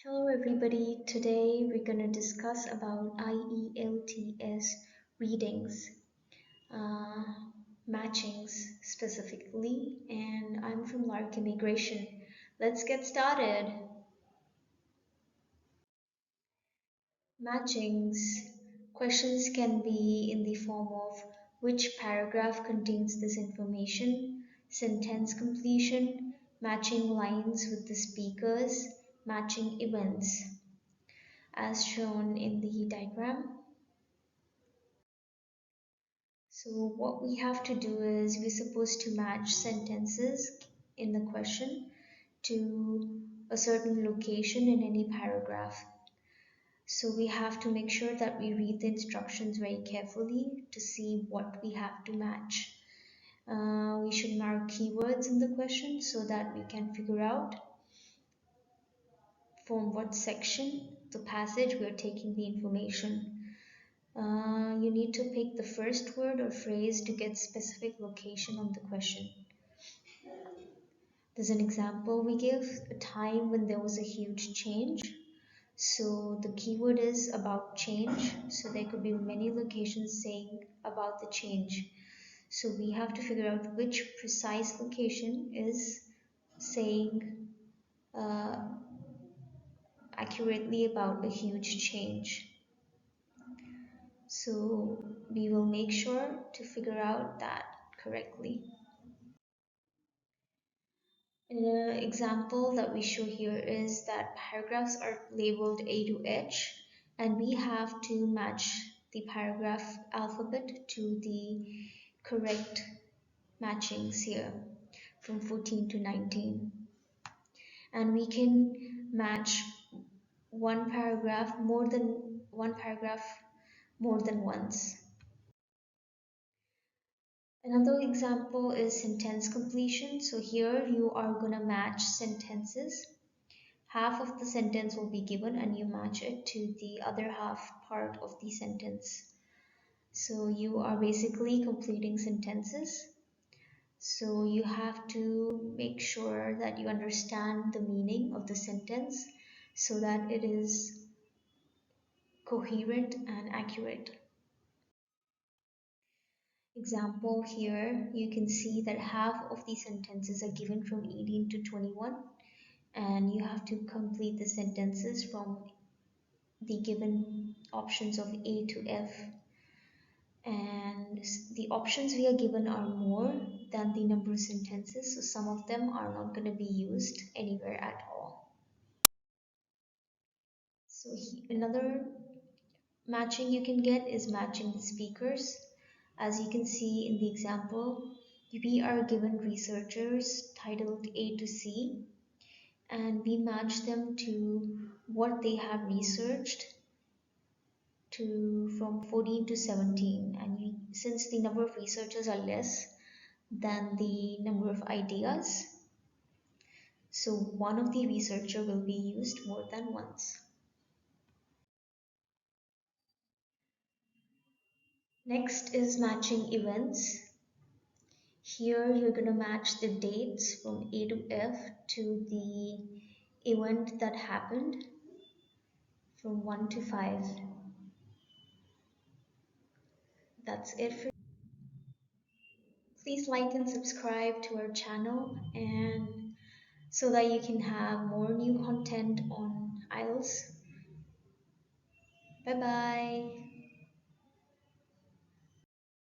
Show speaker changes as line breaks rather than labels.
Hello everybody. Today we're going to discuss about IELTS readings, uh, matchings specifically, and I'm from Lark Immigration. Let's get started. Matchings. Questions can be in the form of which paragraph contains this information, sentence completion, matching lines with the speakers, matching events as shown in the diagram. So what we have to do is we're supposed to match sentences in the question to a certain location in any paragraph. So we have to make sure that we read the instructions very carefully to see what we have to match. We should mark keywords in the question so that we can figure out from what section, the passage, we're taking the information. You need to pick the first word or phrase to get specific location on the question. There's an example we give, a time when there was a huge change. So the keyword is about change. So there could be many locations saying about the change. So we have to figure out which precise location is saying uh, accurately about a huge change. So we will make sure to figure out that correctly. An example that we show here is that paragraphs are labeled A to H, and we have to match the paragraph alphabet to the correct matchings here from 14 to 19. And we can match one paragraph more than once. Another example is sentence completion. So here you are going to match sentences. Half of the sentence will be given and you match it to the other half part of the sentence. So you are basically completing sentences. So you have to make sure that you understand the meaning of the sentence so that it is coherent and accurate. Example here, you can see that half of the sentences are given from 18 to 21 and you have to complete the sentences from the given options of A to F, and the options we are given are more than the number of sentences, so some of them are not going to be used anywhere at all. So another matching you can get is matching the speakers. As you can see in the example, we are given researchers titled A to C and we match them to what they have researched to from 14 to 17, and since the number of researchers are less than the number of ideas, so one of the researcher will be used more than once. Next is matching events. Here you're going to match the dates from A to F to the event that happened from 1 to 5. That's it for. Please like and subscribe to our channel and so that you can have more new content on IELTS. Bye bye.